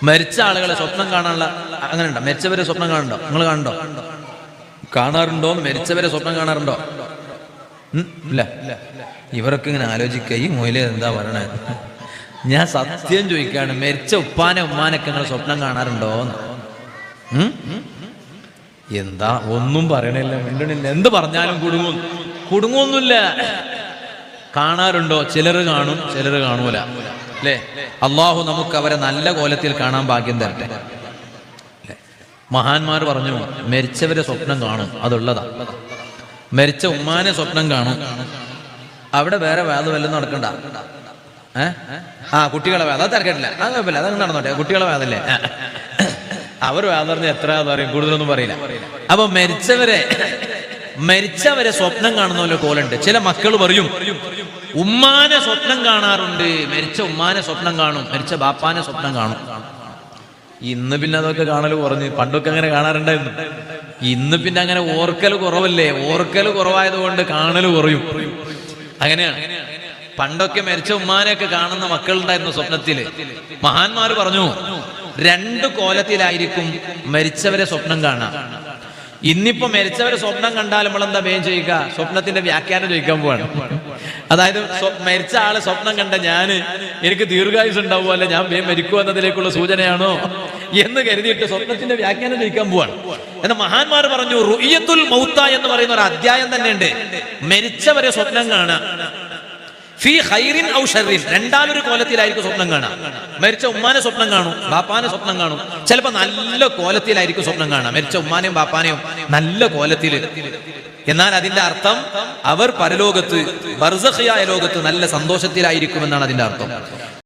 മരിച്ച ആളുകളെ സ്വപ്നം കാണാനുള്ള അങ്ങനെ ഉണ്ടോ? മരിച്ചവരെ സ്വപ്നം കാണുന്നുണ്ടോ? നിങ്ങൾ കാണുന്നുണ്ടോ? കാണാറുണ്ടോ? മരിച്ചവരെ സ്വപ്നം കാണാറുണ്ടോ? ഇല്ല. ഇവരൊക്കെ ഇങ്ങനെ ആലോചിക്കുക, ഈ മൊയില് എന്താ പറയണേ? ഞാൻ സത്യം ചോദിക്കാണ്, മരിച്ച ഉപ്പാനെ ഉമ്മാനൊക്കെ നിങ്ങൾ സ്വപ്നം കാണാറുണ്ടോ? എന്താ ഒന്നും പറയണില്ല, മിണ്ടണില്ല. എന്ത് പറഞ്ഞാലും കുടുങ്ങൊന്നുമില്ല. കാണാറുണ്ടോ? ചിലർ കാണും, ചിലർ കാണൂല, അല്ലേ? അള്ളാഹു നമുക്ക് അവരെ നല്ല കോലത്തിൽ കാണാൻ ഭാഗ്യം തരട്ടെ. മഹാന്മാർ പറഞ്ഞു, മരിച്ചവരെ സ്വപ്നം കാണും, അതുള്ളതാ. മരിച്ച ഉമ്മാനെ സ്വപ്നം കാണും. അവിടെ വേറെ വേദം വല്ലതും നടക്കണ്ട. കുട്ടികളെ വേദം അത് തിരക്കിട്ടില്ല, അത് കുഴപ്പമില്ല, അതങ്ങ് നടന്നോട്ടെ. കുട്ടികളെ വേദല്ലേ, അവർ വേദം പറഞ്ഞ് എത്ര പറയും, കൂടുതലൊന്നും പറയില്ല. അപ്പൊ മരിച്ചവരെ സ്വപ്നം കാണുന്ന കോലുണ്ട്. ചില മക്കൾ പറയും, ഉമ്മാനെ സ്വപ്നം കാണാറുണ്ട്, മരിച്ച ഉമ്മാനെ സ്വപ്നം കാണും, മരിച്ച ബാപ്പാനെ സ്വപ്നം കാണും. ഇന്ന് പിന്നെ അതൊക്കെ കാണൽ കുറഞ്ഞ്. പണ്ടൊക്കെ അങ്ങനെ കാണാറുണ്ടായിരുന്നു. ഇന്ന് പിന്നെ അങ്ങനെ ഓർക്കൽ കുറവല്ലേ. ഓർക്കൽ കുറവായത് കൊണ്ട് കാണൽ കുറയും. അങ്ങനെയാണ്. പണ്ടൊക്കെ മരിച്ച ഉമ്മാനെയൊക്കെ കാണുന്ന മക്കളുണ്ടായിരുന്നു സ്വപ്നത്തില്. മഹാന്മാർ പറഞ്ഞു, 2 കോലത്തിലായിരിക്കും മരിച്ചവരെ സ്വപ്നം കാണാം. ഇന്നിപ്പോ മരിച്ചവരെ സ്വപ്നം കണ്ടാൽ നമ്മളെന്താ വേഗം ചോദിക്കുക? സ്വപ്നത്തിന്റെ വ്യാഖ്യാനം ചോദിക്കാൻ പോവാണ്. അതായത് മരിച്ച ആള് സ്വപ്നം കണ്ട എനിക്ക് ദീർഘായുസ് ഉണ്ടാവുക, അല്ലെ ഞാൻ വേഗം മരിക്കുക എന്നതിലേക്കുള്ള സൂചനയാണോ എന്ന് കരുതിയിട്ട് സ്വപ്നത്തിന്റെ വ്യാഖ്യാനം ചോദിക്കാൻ പോവാണ്. എന്നാൽ മഹാന്മാർ പറഞ്ഞു, റുഇയത്തുൽ മൗത്ത എന്ന് പറയുന്ന ഒരു അധ്യായം തന്നെ ഉണ്ട്. മരിച്ചവരെ സ്വപ്നം കാണാം. ഫീ ഖൈറിൻ ഔ ശർറിൻ, രണ്ടാമൊരു കോലത്തിലായിരിക്കും സ്വപ്നം കാണാം. മരിച്ച ഉമ്മാനെ സ്വപ്നം കാണും, ബാപ്പാനെ സ്വപ്നം കാണും. ചിലപ്പോ നല്ല കോലത്തിലായിരിക്കും സ്വപ്നം കാണാം, മരിച്ച ഉമ്മാനെയും ബാപ്പാനെയും നല്ല കോലത്തിൽ. എന്നാൽ അതിന്റെ അർത്ഥം അവർ പരലോകത്ത് ബർസഖിയായ ലോകത്ത് നല്ല സന്തോഷത്തിലായിരിക്കുമെന്നാണ് അതിന്റെ അർത്ഥം.